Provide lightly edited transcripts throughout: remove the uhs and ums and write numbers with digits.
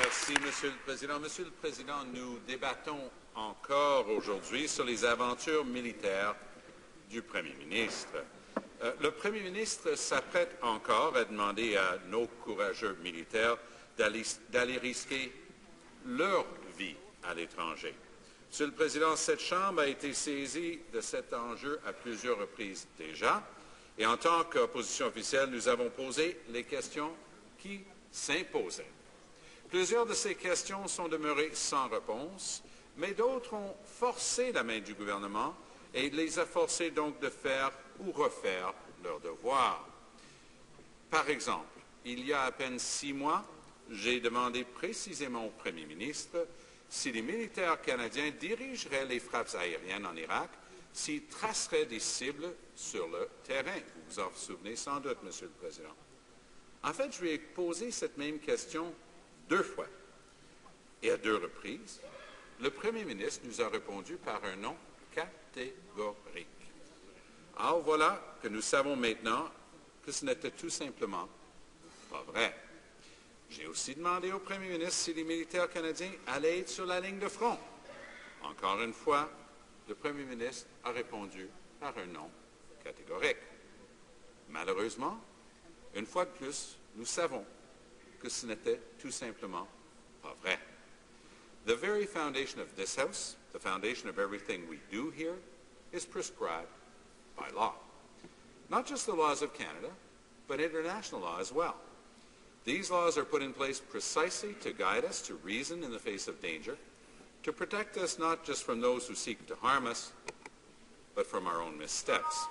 Merci, Monsieur le Président. Monsieur le Président, nous débattons encore aujourd'hui sur les aventures militaires du Premier ministre. Le Premier ministre s'apprête encore à demander à nos courageux militaires d'aller risquer leur vie à l'étranger. Monsieur le Président, cette Chambre a été saisie de cet enjeu à plusieurs reprises déjà, et en tant qu'opposition officielle, nous avons posé les questions qui s'imposaient. Plusieurs de ces questions sont demeurées sans réponse, mais d'autres ont forcé la main du gouvernement et les a forcés donc de faire ou refaire leurs devoirs. Par exemple, il y a à peine 6 mois, j'ai demandé précisément au Premier ministre si les militaires canadiens dirigeraient les frappes aériennes en Irak, s'ils traceraient des cibles sur le terrain. Vous vous en souvenez sans doute, Monsieur le Président. En fait, je lui ai posé cette même question 2 fois. Et à 2 reprises, le Premier ministre nous a répondu par un non catégorique. Alors voilà que nous savons maintenant que ce n'était tout simplement pas vrai. J'ai aussi demandé au Premier ministre si les militaires canadiens allaient être sur la ligne de front. Encore une fois, le Premier ministre a répondu par un non catégorique. Malheureusement, une fois de plus, nous savons que ce n'était tout simplement pas vrai. The very foundation of this House, the foundation of everything we do here, is prescribed by law. Not just the laws of Canada, but international law as well. These laws are put in place precisely to guide us to reason in the face of danger, to protect us not just from those who seek to harm us, but from our own missteps.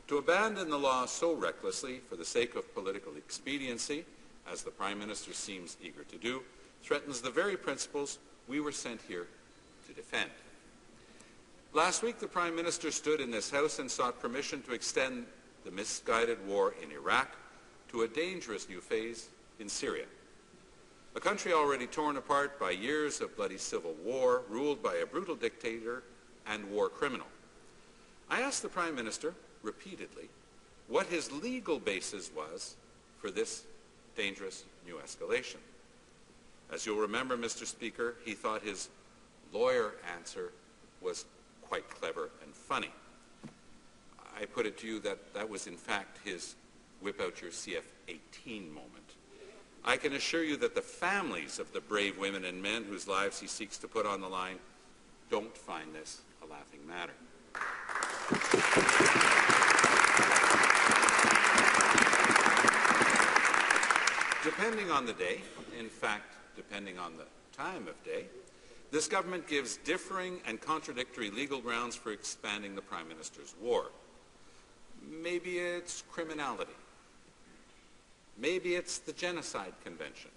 To abandon the law so recklessly for the sake of political expediency, as the Prime Minister seems eager to do, threatens the very principles we were sent here to defend. Last week, the Prime Minister stood in this House and sought permission to extend the misguided war in Iraq to a dangerous new phase in Syria, a country already torn apart by years of bloody civil war, ruled by a brutal dictator and war criminal. I asked the Prime Minister repeatedly what his legal basis was for this dangerous new escalation. As you'll remember, Mr. Speaker, he thought his lawyer answer was quite clever and funny. I put it to you that that was in fact his whip out your CF-18 moment. I can assure you that the families of the brave women and men whose lives he seeks to put on the line don't find this a laughing matter. Depending on the day, in fact, depending on the time of day, this government gives differing and contradictory legal grounds for expanding the Prime Minister's war. Maybe it's criminality. Maybe it's the Genocide Convention.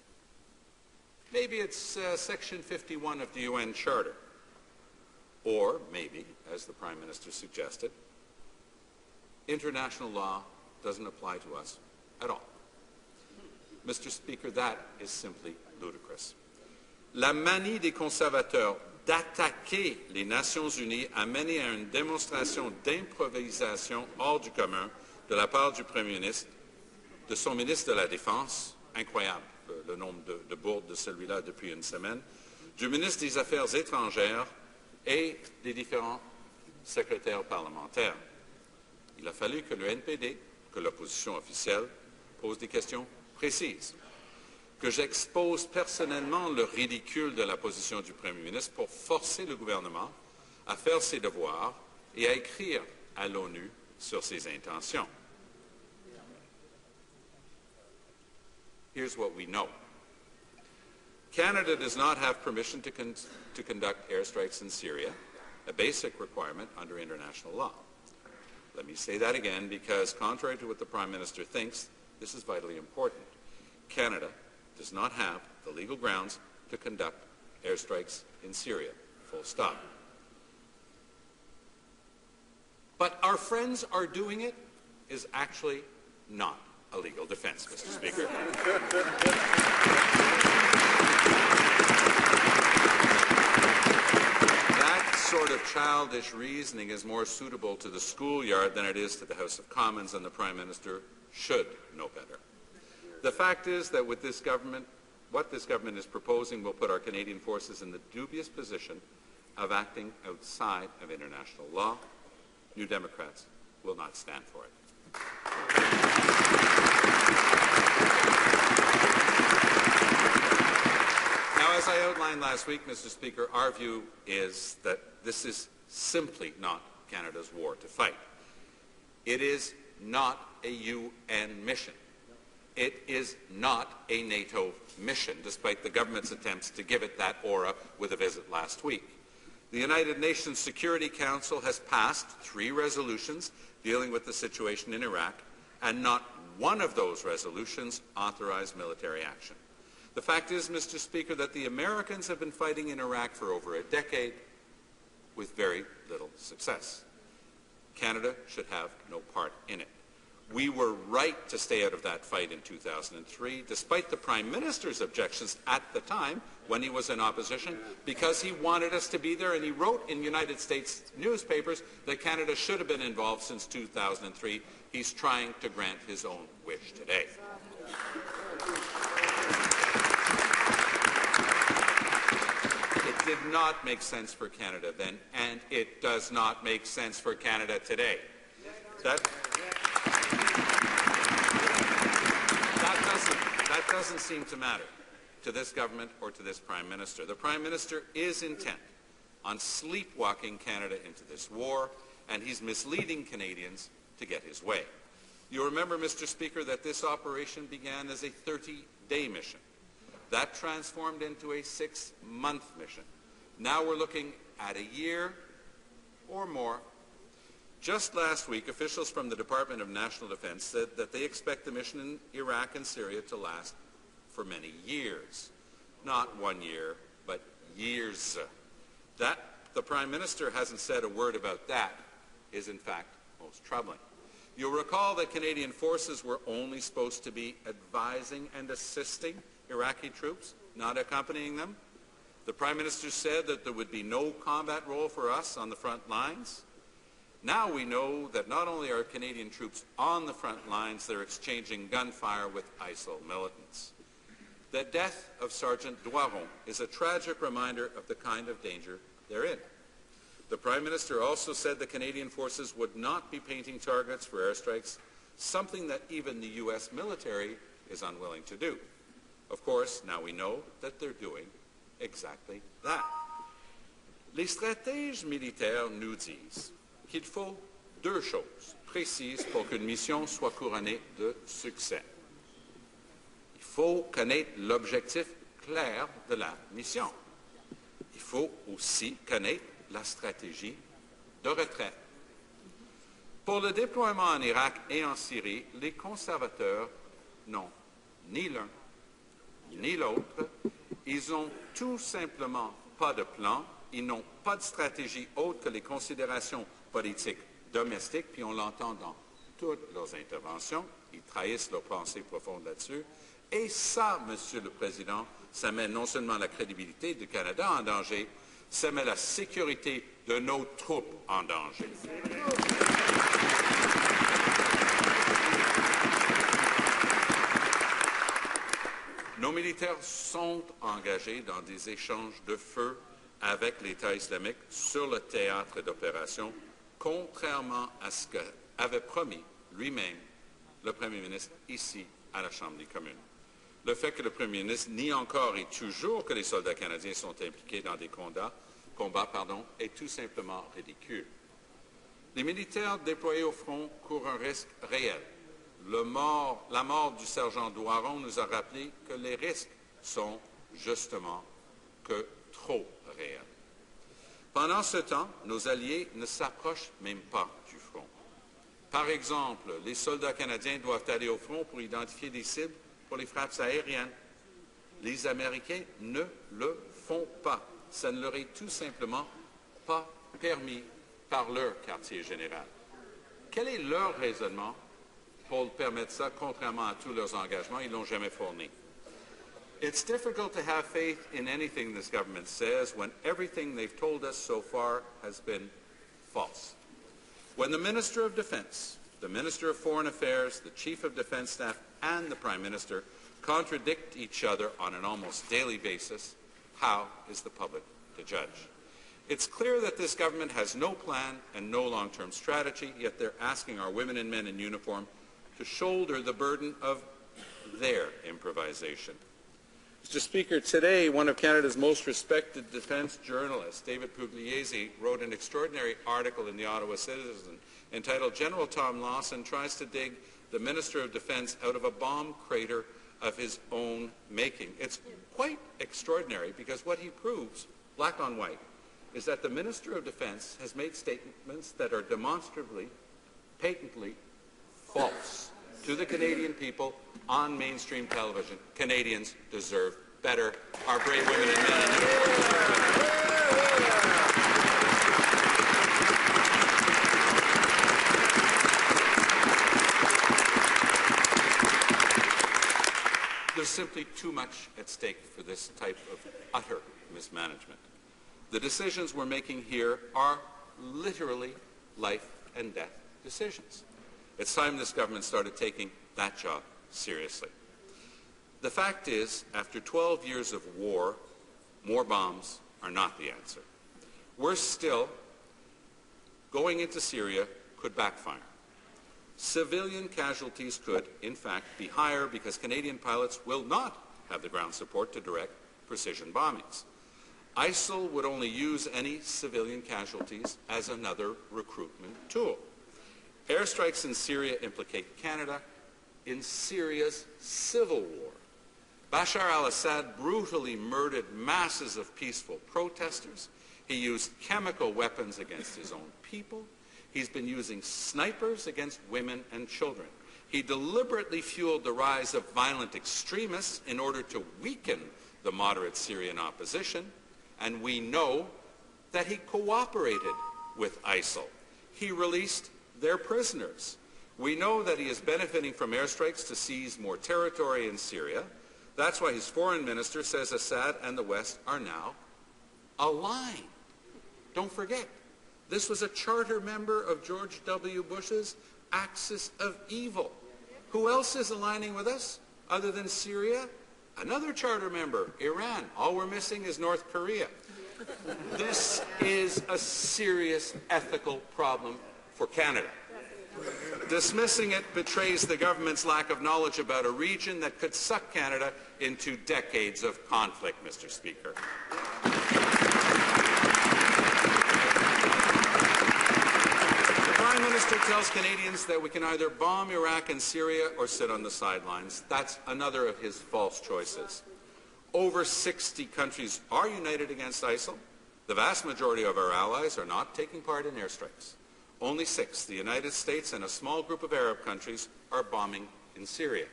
Maybe it's Section 51 of the UN Charter. Or maybe, as the Prime Minister suggested, international law doesn't apply to us at all. Mr. Speaker, that is simply ludicrous. La manie des conservateurs d'attaquer les Nations Unies a mené à une démonstration d'improvisation hors du commun de la part du Premier ministre, de son ministre de la Défense, incroyable le nombre de bourdes de celui-là depuis une semaine, du ministre des Affaires étrangères et des différents secrétaires parlementaires. Il a fallu que le NPD, que l'opposition officielle, pose des questions précises, que j'expose personnellement le ridicule de la position du Premier ministre pour forcer le gouvernement à faire ses devoirs et à écrire à l'ONU sur ses intentions. Here's what we know. Canada does not have permission to conduct airstrikes in Syria, a basic requirement under international law. Let me say that again because, contrary to what the Prime Minister thinks, this is vitally important. Canada does not have the legal grounds to conduct airstrikes in Syria, full stop. But our friends are doing it is actually not a legal defense, Mr. Speaker. That sort of childish reasoning is more suitable to the schoolyard than it is to the House of Commons, and the Prime Minister should know better. The fact is that with this government, what this government is proposing will put our Canadian forces in the dubious position of acting outside of international law. New Democrats will not stand for it. Now, as I outlined last week, Mr. Speaker, our view is that this is simply not Canada's war to fight. It is not a UN mission. It is not a NATO mission, despite the government's attempts to give it that aura with a visit last week. The United Nations Security Council has passed 3 resolutions dealing with the situation in Iraq, and not one of those resolutions authorized military action. The fact is, Mr. Speaker, that the Americans have been fighting in Iraq for over a decade with very little success. Canada should have no part in it. We were right to stay out of that fight in 2003, despite the Prime Minister's objections at the time when he was in opposition, because he wanted us to be there, and he wrote in United States newspapers that Canada should have been involved since 2003. He's trying to grant his own wish today. It did not make sense for Canada then, and it does not make sense for Canada today. That doesn't seem to matter to this government or to this Prime Minister. The Prime Minister is intent on sleepwalking Canada into this war, and he's misleading Canadians to get his way. You remember, Mr. Speaker, that this operation began as a 30-day mission. That transformed into a 6-month mission. Now we're looking at a year or more. Just last week, officials from the Department of National Defense said that they expect the mission in Iraq and Syria to last for many years. Not 1 year, but years. That the Prime Minister hasn't said a word about that is, in fact, most troubling. You'll recall that Canadian forces were only supposed to be advising and assisting Iraqi troops, not accompanying them. The Prime Minister said that there would be no combat role for us on the front lines. Now we know that not only are Canadian troops on the front lines, they're exchanging gunfire with ISIL militants. The death of Sergeant Doiron is a tragic reminder of the kind of danger they're in. The Prime Minister also said the Canadian forces would not be painting targets for airstrikes, something that even the U.S. military is unwilling to do. Of course, now we know that they're doing exactly that. Les stratèges militaires nous disent qu'il faut 2 choses précises pour qu'une mission soit couronnée de succès. Il faut connaître l'objectif clair de la mission. Il faut aussi connaître la stratégie de retrait. Pour le déploiement en Irak et en Syrie, les conservateurs n'ont ni l'un ni l'autre. Ils n'ont tout simplement pas de plan. Ils n'ont pas de stratégie autre que les considérations politiques domestiques, puis on l'entend dans toutes leurs interventions. Ils trahissent leurs pensées profondes là-dessus. Et ça, Monsieur le Président, ça met non seulement la crédibilité du Canada en danger, ça met la sécurité de nos troupes en danger. Nos militaires sont engagés dans des échanges de feu avec l'État islamique sur le théâtre d'opération, contrairement à ce qu'avait promis lui-même le Premier ministre ici à la Chambre des communes. Le fait que le Premier ministre nie encore et toujours que les soldats canadiens sont impliqués dans des combats est tout simplement ridicule. Les militaires déployés au front courent un risque réel. La mort du sergent Doiron nous a rappelé que les risques sont justement que trop réels. Pendant ce temps, nos alliés ne s'approchent même pas du front. Par exemple, les soldats canadiens doivent aller au front pour identifier des cibles pour les frappes aériennes. Les Américains ne le font pas. Ça ne leur est tout simplement pas permis par leur quartier général. Quel est leur raisonnement pour permettre ça, contrairement à tous leurs engagements? Ils ne l'ont jamais fourni. It's difficult to have faith in anything this government says when everything they've told us so far has been false. When the Minister of Defense, the Minister of Foreign Affairs, the Chief of Defense Staff, and the Prime Minister contradict each other on an almost daily basis, how is the public to judge? It's clear that this government has no plan and no long-term strategy, yet they're asking our women and men in uniform to shoulder the burden of their improvisation. Mr. Speaker, today one of Canada's most respected defence journalists, David Pugliese, wrote an extraordinary article in the Ottawa Citizen entitled "General Tom Lawson Tries to Dig the Minister of Defence Out of a Bomb Crater of His Own Making." It's quite extraordinary because what he proves, black on white, is that the Minister of Defence has made statements that are demonstrably, patently false to the Canadian people on mainstream television. Canadians deserve better. Our brave women and men in uniform. There's simply too much at stake for this type of utter mismanagement. The decisions we're making here are literally life and death decisions. It's time this government started taking that job seriously. The fact is, after 12 years of war, more bombs are not the answer. Worse still, going into Syria could backfire. Civilian casualties could, in fact, be higher because Canadian pilots will not have the ground support to direct precision bombings. ISIL would only use any civilian casualties as another recruitment tool. Airstrikes in Syria implicate Canada in Syria's civil war. Bashar al-Assad brutally murdered masses of peaceful protesters. He used chemical weapons against his own people. He's been using snipers against women and children. He deliberately fueled the rise of violent extremists in order to weaken the moderate Syrian opposition. And we know that he cooperated with ISIL. He released their prisoners. We know that he is benefiting from airstrikes to seize more territory in Syria. That's why his foreign minister says Assad and the West are now aligned. Don't forget, this was a charter member of George W. Bush's axis of evil. Who else is aligning with us other than Syria? Another charter member, Iran. All we're missing is North Korea. This is a serious ethical problem for Canada. Dismissing it betrays the government's lack of knowledge about a region that could suck Canada into decades of conflict, Mr. Speaker. The Prime Minister tells Canadians that we can either bomb Iraq and Syria or sit on the sidelines. That's another of his false choices. Over 60 countries are united against ISIL. The vast majority of our allies are not taking part in airstrikes. Only 6, the United States and a small group of Arab countries, are bombing in Syria.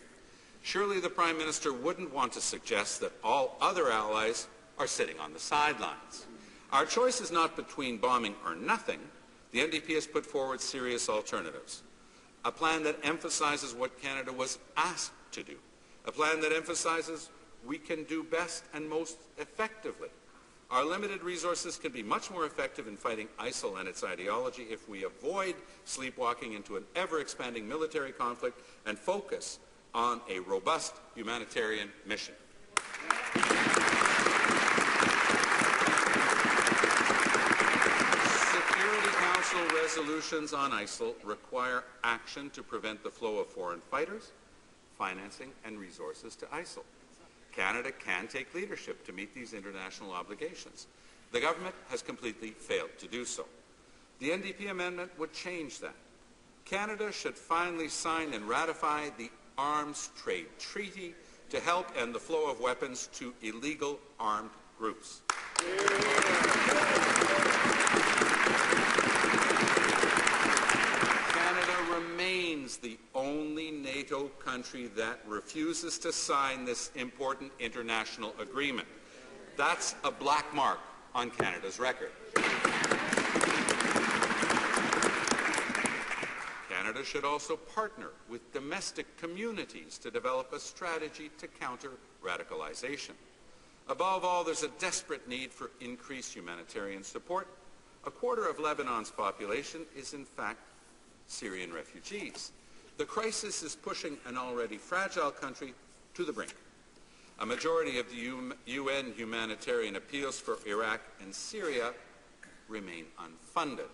Surely the Prime Minister wouldn't want to suggest that all other allies are sitting on the sidelines. Our choice is not between bombing or nothing. The NDP has put forward serious alternatives. A plan that emphasizes what Canada was asked to do. A plan that emphasizes we can do best and most effectively. Our limited resources can be much more effective in fighting ISIL and its ideology if we avoid sleepwalking into an ever-expanding military conflict and focus on a robust humanitarian mission. Security Council resolutions on ISIL require action to prevent the flow of foreign fighters, financing, and resources to ISIL. Canada can take leadership to meet these international obligations. The government has completely failed to do so. The NDP amendment would change that. Canada should finally sign and ratify the Arms Trade Treaty to help end the flow of weapons to illegal armed groups. Remains the only NATO country that refuses to sign this important international agreement. That's a black mark on Canada's record. Canada should also partner with domestic communities to develop a strategy to counter radicalization. Above all, there's a desperate need for increased humanitarian support. A quarter of Lebanon's population is, in fact, Syrian refugees. The crisis is pushing an already fragile country to the brink. A majority of the UN humanitarian appeals for Iraq and Syria remain unfunded.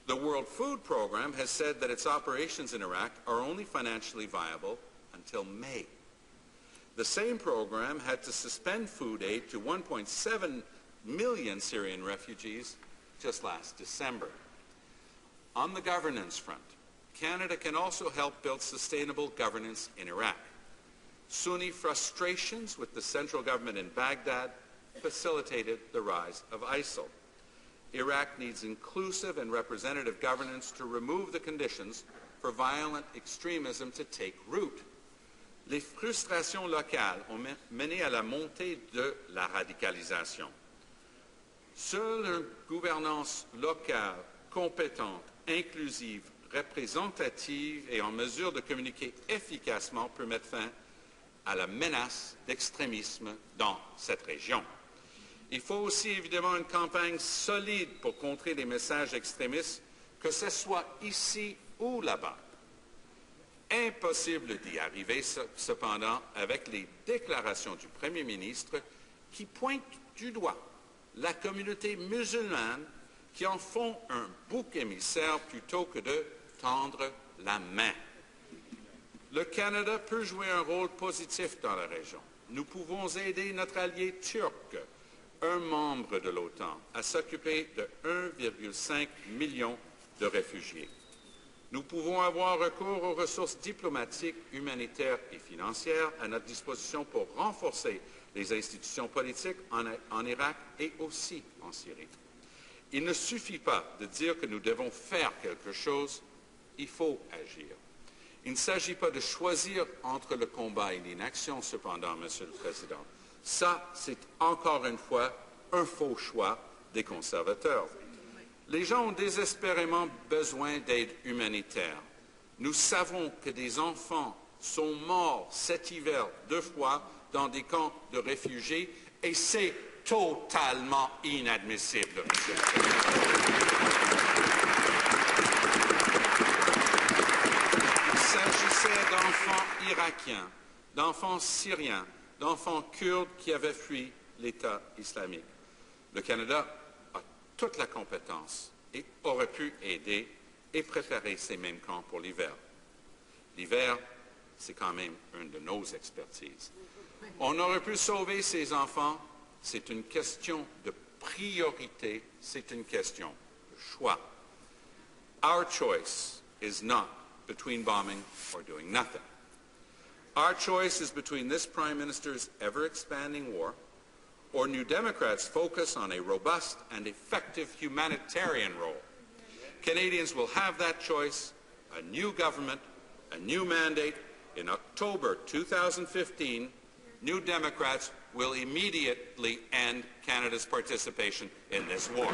The World Food Programme has said that its operations in Iraq are only financially viable until May. The same program had to suspend food aid to 1.7 million Syrian refugees just last December. On the governance front, Canada can also help build sustainable governance in Iraq. Sunni frustrations with the central government in Baghdad facilitated the rise of ISIL. Iraq needs inclusive and representative governance to remove the conditions for violent extremism to take root. Les frustrations locales ont mené à la montée de la radicalisation. Seule une gouvernance locale, compétente, inclusive, représentative et en mesure de communiquer efficacement peut mettre fin à la menace d'extrémisme dans cette région. Il faut aussi évidemment une campagne solide pour contrer les messages extrémistes, que ce soit ici ou là-bas. Impossible d'y arriver cependant avec les déclarations du Premier ministre qui pointent du doigt la communauté musulmane qui en font un bouc émissaire plutôt que de tendre la main. Le Canada peut jouer un rôle positif dans la région. Nous pouvons aider notre allié turc, un membre de l'OTAN, à s'occuper de 1,5 million de réfugiés. Nous pouvons avoir recours aux ressources diplomatiques, humanitaires et financières à notre disposition pour renforcer les institutions politiques en Irak et aussi en Syrie. Il ne suffit pas de dire que nous devons faire quelque chose, il faut agir. Il ne s'agit pas de choisir entre le combat et l'inaction, cependant, Monsieur le Président. Ça, c'est encore une fois un faux choix des conservateurs. Les gens ont désespérément besoin d'aide humanitaire. Nous savons que des enfants sont morts cet hiver 2 fois dans des camps de réfugiés et c'est totalement inadmissible, Monsieur le Président. Il s'agissait d'enfants irakiens, d'enfants syriens, d'enfants kurdes qui avaient fui l'État islamique. Le Canada a toute la compétence et aurait pu aider et préparer ces mêmes camps pour l'hiver. L'hiver, c'est quand même une de nos expertises. On aurait pu sauver ces enfants. C'est une question de priorité, c'est une question de choix. Our choice is not between bombing or doing nothing. Our choice is between this Prime Minister's ever-expanding war or New Democrats' focus on a robust and effective humanitarian role. Canadians will have that choice, a new government, a new mandate. In October 2015, New Democrats will immediately end Canada's participation in this war.